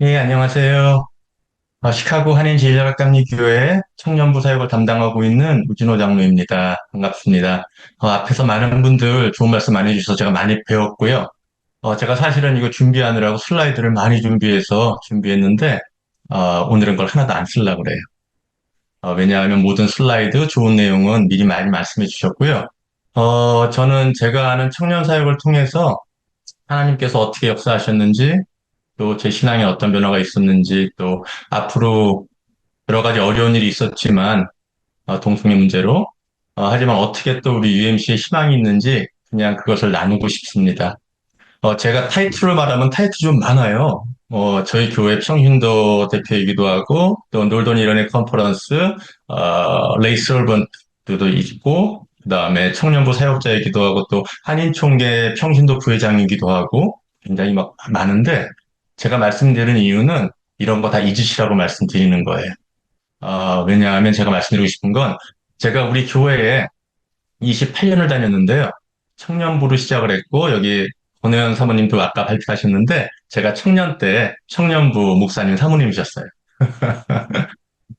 예, 안녕하세요. 시카고 한인제일학당리교회 청년부 사역을 담당하고 있는 우진호 장로입니다. 반갑습니다. 앞에서 많은 분들 좋은 말씀 많이 해주셔서 제가 많이 배웠고요. 제가 사실은 이거 준비하느라고 슬라이드를 많이 준비했는데, 오늘은 그걸 하나도 안 쓰려고 그래요. 왜냐하면 모든 슬라이드, 좋은 내용은 미리 많이 말씀해 주셨고요. 저는 제가 아는 청년 사역을 통해서 하나님께서 어떻게 역사하셨는지, 또 제 신앙에 어떤 변화가 있었는지, 또 앞으로 여러 가지 어려운 일이 있었지만, 동성애 문제로, 하지만 어떻게 또 우리 UMC에 희망이 있는지 그냥 그것을 나누고 싶습니다. 제가 타이틀을 말하면 타이틀 좀 많아요. 저희 교회 평신도 대표이기도 하고, 또 놀던 일원의 컨퍼런스, 레이 서번트도 있고, 그다음에 청년부 사역자이기도 하고, 또 한인총회 평신도 부회장이기도 하고, 굉장히 막 많은데, 제가 말씀드리는 이유는 이런 거 다 잊으시라고 말씀드리는 거예요. 왜냐하면 제가 말씀드리고 싶은 건, 제가 우리 교회에 28년을 다녔는데요. 청년부로 시작을 했고, 여기 권혜연 사모님도 아까 발표하셨는데, 제가 청년 때 청년부 목사님 사모님이셨어요.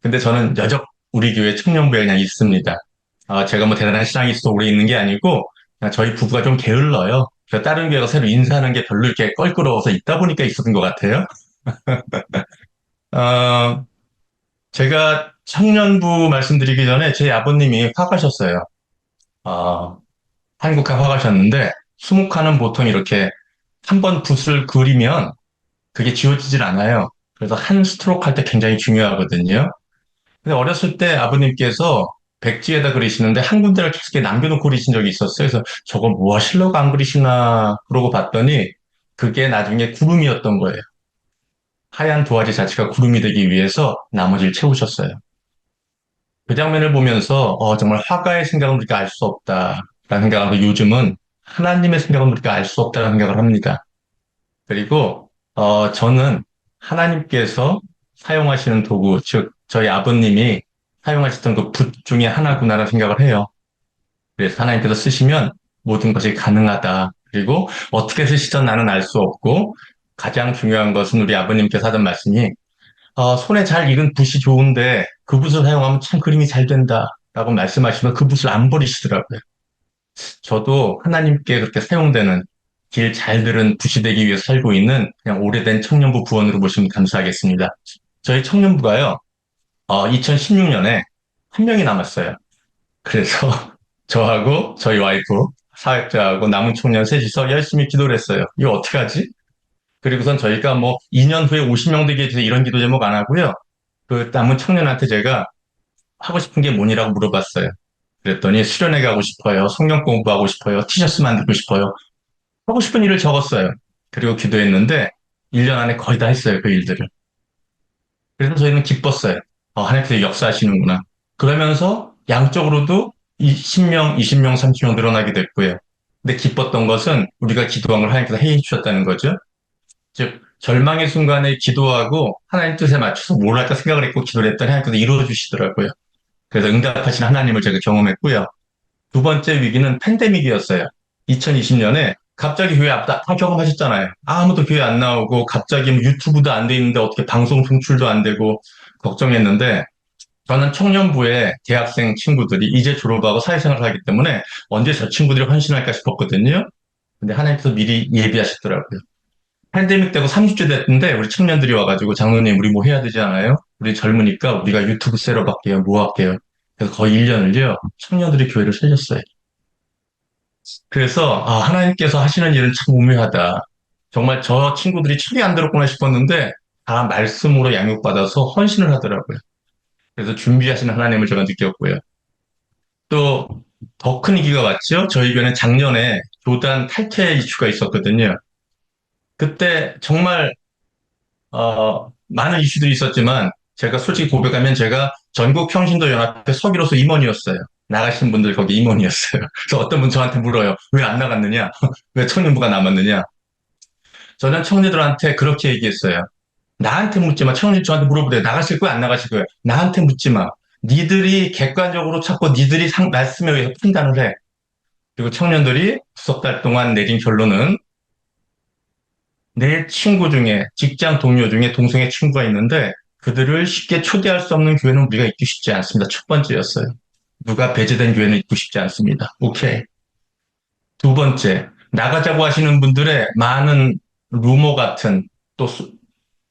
근데 저는 여적 우리 교회 청년부에 그냥 있습니다. 제가 뭐 대단한 신앙이 있어서 오래 있는 게 아니고, 그냥 저희 부부가 좀 게을러요. 그래서 다른 교회가 새로 인사하는 게 별로 이렇게 껄끄러워서 있다 보니까 있었던 것 같아요. 어, 제가 청년부 말씀드리기 전에 제 아버님이 화가셨어요. 어, 한국화 화가셨는데, 수묵화는 보통 이렇게 한 번 붓을 그리면 그게 지워지질 않아요. 그래서 한 스트로크 할 때 굉장히 중요하거든요. 근데 어렸을 때 아버님께서 백지에다 그리시는데 한 군데를 계속 이렇게 남겨놓고 그리신 적이 있었어요. 그래서 저거 뭐 하시려고 안 그리시나 그러고 봤더니 그게 나중에 구름이었던 거예요. 하얀 도화지 자체가 구름이 되기 위해서 나머지를 채우셨어요. 그 장면을 보면서 정말 화가의 생각은 우리가 알 수 없다라는 생각을 하고 요즘은 하나님의 생각은 우리가 알 수 없다는 생각을 합니다. 그리고 저는 하나님께서 사용하시는 도구, 즉 저희 아버님이 사용하셨던 그 붓 중에 하나구나라는 생각을 해요. 그래서 하나님께서 쓰시면 모든 것이 가능하다. 그리고 어떻게 쓰시든 나는 알 수 없고 가장 중요한 것은 우리 아버님께서 하던 말씀이 손에 잘 익은 붓이 좋은데 그 붓을 사용하면 참 그림이 잘 된다라고 말씀하시면 그 붓을 안 버리시더라고요. 저도 하나님께 그렇게 사용되는 길 잘 들은 붓이 되기 위해서 살고 있는 그냥 오래된 청년부 부원으로 보시면 감사하겠습니다. 저희 청년부가요, 2016년에 한 명이 남았어요. 그래서 저하고 저희 와이프, 사역자하고 남은 청년 셋이서 열심히 기도를 했어요. 이거 어떻게 하지? 그리고선 저희가 뭐 2년 후에 50명 되게 해서 이런 기도 제목 안 하고요. 그 남은 청년한테 제가 하고 싶은 게 뭐니라고 물어봤어요. 그랬더니 수련회 가고 싶어요. 성경 공부하고 싶어요. 티셔츠 만들고 싶어요. 하고 싶은 일을 적었어요. 그리고 기도했는데 1년 안에 거의 다 했어요. 그 일들을. 그래서 저희는 기뻤어요. 하나님께서 역사하시는구나. 그러면서 양쪽으로도 10명, 20명, 30명 늘어나게 됐고요. 근데 기뻤던 것은 우리가 기도한 걸 하나님께서 해해 주셨다는 거죠. 즉 절망의 순간에 기도하고 하나님 뜻에 맞춰서 뭘 할까 생각을 했고 기도를 했더니 하나님께서 이루어 주시더라고요. 그래서 응답하신 하나님을 제가 경험했고요. 두 번째 위기는 팬데믹이었어요. 2020년에 갑자기 교회 앞다 다 경험하셨잖아요. 아무도 교회 안 나오고 갑자기 뭐 유튜브도 안 돼 있는데 어떻게 방송 송출도 안 되고 걱정했는데 저는 청년부의 대학생 친구들이 이제 졸업하고 사회생활을 하기 때문에 언제 저 친구들이 헌신할까 싶었거든요. 근데 하나님께서 미리 예비하셨더라고요. 팬데믹 때고 30주 됐는데 우리 청년들이 와가지고 장로님 우리 뭐 해야 되지 않아요? 우리 젊으니까 우리가 유튜브 셋업 할게요. 뭐 할게요? 그래서 거의 1년을요. 청년들이 교회를 살렸어요. 그래서 하나님께서 하시는 일은 참 오묘하다. 정말 저 친구들이 철이 안 들었구나 싶었는데 다 말씀으로 양육받아서 헌신을 하더라고요. 그래서 준비하시는 하나님을 제가 느꼈고요. 또 더 큰 위기가 왔죠. 저희 교회는 작년에 교단 탈퇴 이슈가 있었거든요. 그때 정말 많은 이슈들이 있었지만 제가 솔직히 고백하면 제가 전국 평신도 연합회 서기로서 임원이었어요. 나가신 분들 거기 임원이었어요. 그래서 어떤 분 저한테 물어요. 왜 안 나갔느냐? 왜 청년부가 남았느냐? 저는 청년들한테 그렇게 얘기했어요. 나한테 묻지 마. 청년들 저한테 물어보래요. 나가실 거야? 안 나가실 거야? 나한테 묻지 마. 니들이 객관적으로 찾고 니들이 말씀에 의해서 판단을 해. 그리고 청년들이 9석 달 동안 내린 결론은 내 친구 중에, 직장 동료 중에 동성애 친구가 있는데 그들을 쉽게 초대할 수 없는 교회는 우리가 있기 쉽지 않습니다. 첫 번째였어요. 누가 배제된 교회는 있고 싶지 않습니다. 오케이. 두 번째, 나가자고 하시는 분들의 많은 루머 같은 또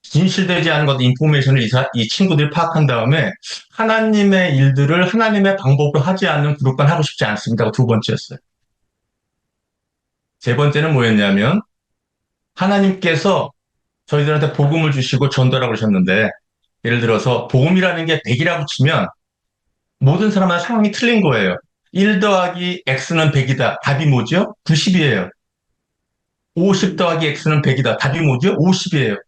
진실되지 않은 것, 인포메이션을 이 친구들이 파악한 다음에 하나님의 일들을 하나님의 방법으로 하지 않는 그룹과 하고 싶지 않습니다가 두 번째였어요. 세 번째는 뭐였냐면 하나님께서 저희들한테 복음을 주시고 전도라고 그러셨는데 예를 들어서 복음이라는 게 100이라고 치면 모든 사람마다 상황이 틀린 거예요. 1 더하기 X는 100이다. 답이 뭐죠? 90이에요. 50 더하기 X는 100이다. 답이 뭐죠? 50이에요.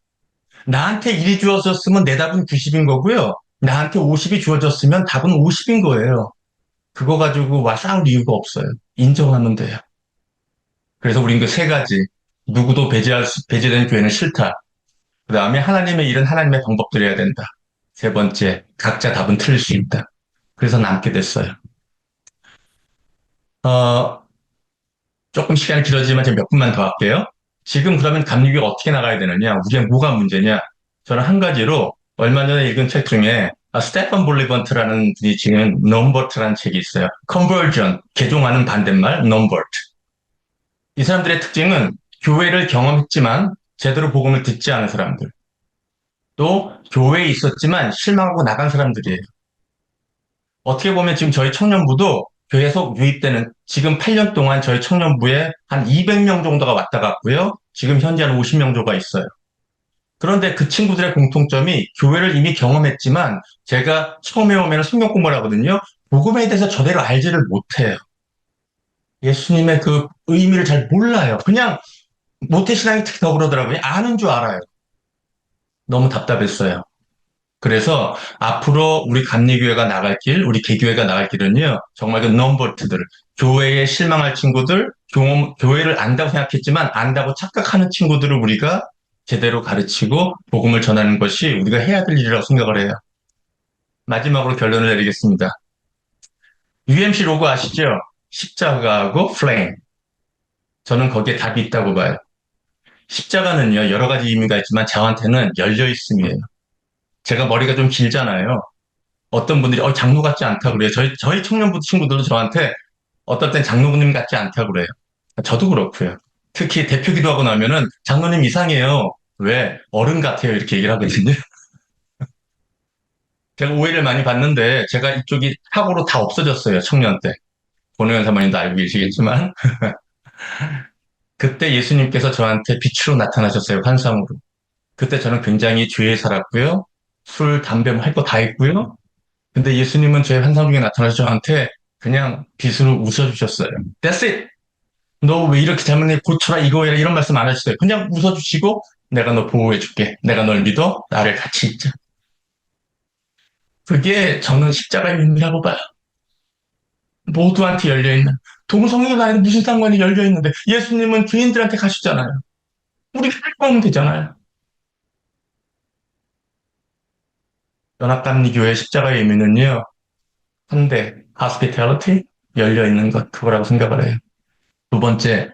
나한테 1이 주어졌으면 내 답은 90인 거고요. 나한테 50이 주어졌으면 답은 50인 거예요. 그거 가지고 와 싸울 이유가 없어요. 인정하면 돼요. 그래서 우린 그 세 가지. 누구도 배제된 교회는 싫다. 그 다음에 하나님의 일은 하나님의 방법대로 해야 된다. 세 번째, 각자 답은 틀릴 수 있다. 그래서 남게 됐어요. 어, 조금 시간이 길어지지만 제가 몇 분만 더 할게요. 지금 그러면 감리교가 어떻게 나가야 되느냐? 우리의 뭐가 문제냐? 저는 한 가지로 얼마 전에 읽은 책 중에 스테판 볼리번트라는 분이 지은 넘버트라는 책이 있어요. 컨버전, 개종하는 반대말, 넘버트. 이 사람들의 특징은 교회를 경험했지만 제대로 복음을 듣지 않은 사람들. 또 교회에 있었지만 실망하고 나간 사람들이에요. 어떻게 보면 지금 저희 청년부도 계속 유입되는 지금 8년 동안 저희 청년부에 한 200명 정도가 왔다 갔고요. 지금 현재 한 50명 정도가 있어요. 그런데 그 친구들의 공통점이 교회를 이미 경험했지만 제가 처음에 오면 성경 공부를 하거든요. 복음에 대해서 저대로 알지를 못해요. 예수님의 그 의미를 잘 몰라요. 그냥 모태신앙이 특히 더 그러더라고요. 아는 줄 알아요. 너무 답답했어요. 그래서 앞으로 우리 감리교회가 나갈 길, 우리 개교회가 나갈 길은요, 정말 그 넘버트들, 교회에 실망할 친구들, 교회를 안다고 생각했지만 안다고 착각하는 친구들을 우리가 제대로 가르치고 복음을 전하는 것이 우리가 해야 될 일이라고 생각을 해요. 마지막으로 결론을 내리겠습니다. UMC 로고 아시죠? 십자가하고 플레임. 저는 거기에 답이 있다고 봐요. 십자가는요, 여러 가지 의미가 있지만 저한테는 열려있음이에요. 제가 머리가 좀 길잖아요. 어떤 분들이 장로 같지 않다 그래요. 저희 청년부 친구들도 저한테 어떨 땐 장로님 같지 않다 그래요. 저도 그렇고요. 특히 대표 기도하고 나면은 장로님 이상해요. 왜? 어른 같아요. 이렇게 얘기를 하거든요. 제가 오해를 많이 받는데 제가 이쪽이 사고로 다 없어졌어요. 청년 때. 권호연 사모님도 알고 계시겠지만 그때 예수님께서 저한테 빛으로 나타나셨어요. 환상으로. 그때 저는 굉장히 죄에 살았고요. 술, 담배 할 거 다 했고요. 근데 예수님은 제 환상 중에 나타나서 저한테 그냥 빛으로 웃어주셨어요. That's it! 너 왜 이렇게 잘못해? 고쳐라, 이거 해라, 이런 말씀 안 하셨어요. 그냥 웃어주시고, 내가 너 보호해줄게. 내가 널 믿어. 나를 같이 있자. 그게 저는 십자가의 의미라고 봐요. 모두한테 열려있는. 동성애가 아니라 무슨 상관이 열려있는데, 예수님은 죄인들한테 가시잖아요. 우리가 할 거면 되잖아요. 연합감리교회 십자가의 의미는요, 한 대, hospitality, 열려있는 것, 그거라고 생각을 해요. 두 번째,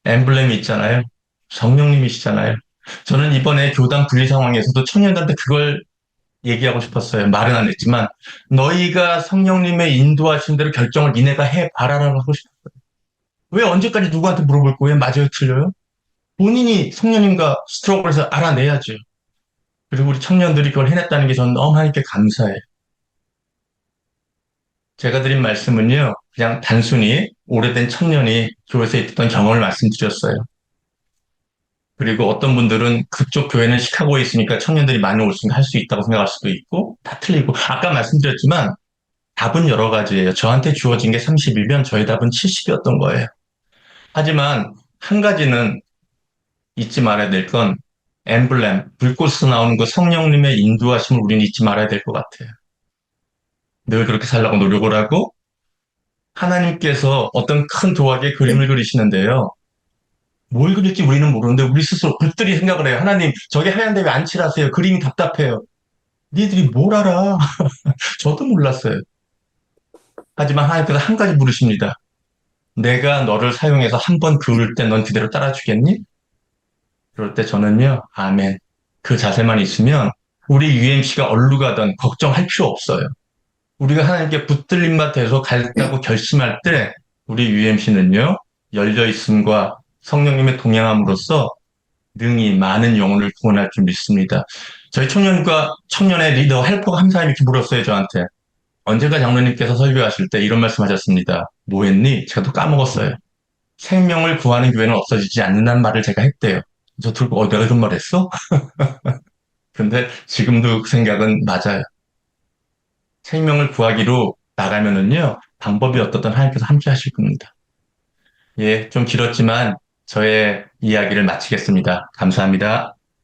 엠블렘이 있잖아요. 성령님이시잖아요. 저는 이번에 교단 분리 상황에서도 청년들한테 그걸 얘기하고 싶었어요. 말은 안 했지만 너희가 성령님의 인도하신 대로 결정을 니네가 해봐라라고 하고 싶었어요. 왜 언제까지 누구한테 물어볼 거예요? 맞아요, 틀려요? 본인이 성령님과 스트로크에서 알아내야죠. 그리고 우리 청년들이 그걸 해냈다는 게 저는 너무 하나님께 감사해요. 제가 드린 말씀은요, 그냥 단순히 오래된 청년이 교회에서 있었던 경험을 말씀드렸어요. 그리고 어떤 분들은 그쪽 교회는 시카고에 있으니까 청년들이 많이 올 수 있는 할 수 있다고 생각할 수도 있고 다 틀리고 아까 말씀드렸지만 답은 여러 가지예요. 저한테 주어진 게 30이면 저희 답은 70이었던 거예요. 하지만 한 가지는 잊지 말아야 될 건 엠블렘, 불꽃에서 나오는 그 성령님의 인도하심을 우리는 잊지 말아야 될 것 같아요. 늘 그렇게 살라고 노력을 하고 하나님께서 어떤 큰 도화지에 그림을 그리시는데요. 뭘 그릴지 우리는 모르는데 우리 스스로 불들이 생각을 해요. 하나님, 저게 하얀데 왜 안 칠하세요? 그림이 답답해요. 니들이 뭘 알아? 저도 몰랐어요. 하지만 하나님께서 한 가지 물으십니다. 내가 너를 사용해서 한 번 그을 때 넌 그대로 따라주겠니? 그럴 때 저는요, 아멘. 그 자세만 있으면 우리 UMC가 어디로 가든 걱정할 필요 없어요. 우리가 하나님께 붙들림 밭에서 가겠다고 결심할 때 우리 UMC는요, 열려 있음과 성령님의 동행함으로써 능히 많은 영혼을 구원할 줄 믿습니다. 저희 청년과 청년의 리더 헬퍼가 한 사람이 이렇게 물었어요, 저한테. 언제가 장로님께서 설교하실 때 이런 말씀 하셨습니다. 뭐 했니? 제가 또 까먹었어요. 생명을 구하는 교회는 없어지지 않는다는 말을 제가 했대요. 저 들고, 내가 그런 말 했어? 근데 지금도 그 생각은 맞아요. 생명을 구하기로 나가면은요, 방법이 어떻든 하나님께서 함께 하실 겁니다. 예, 좀 길었지만 저의 이야기를 마치겠습니다. 감사합니다.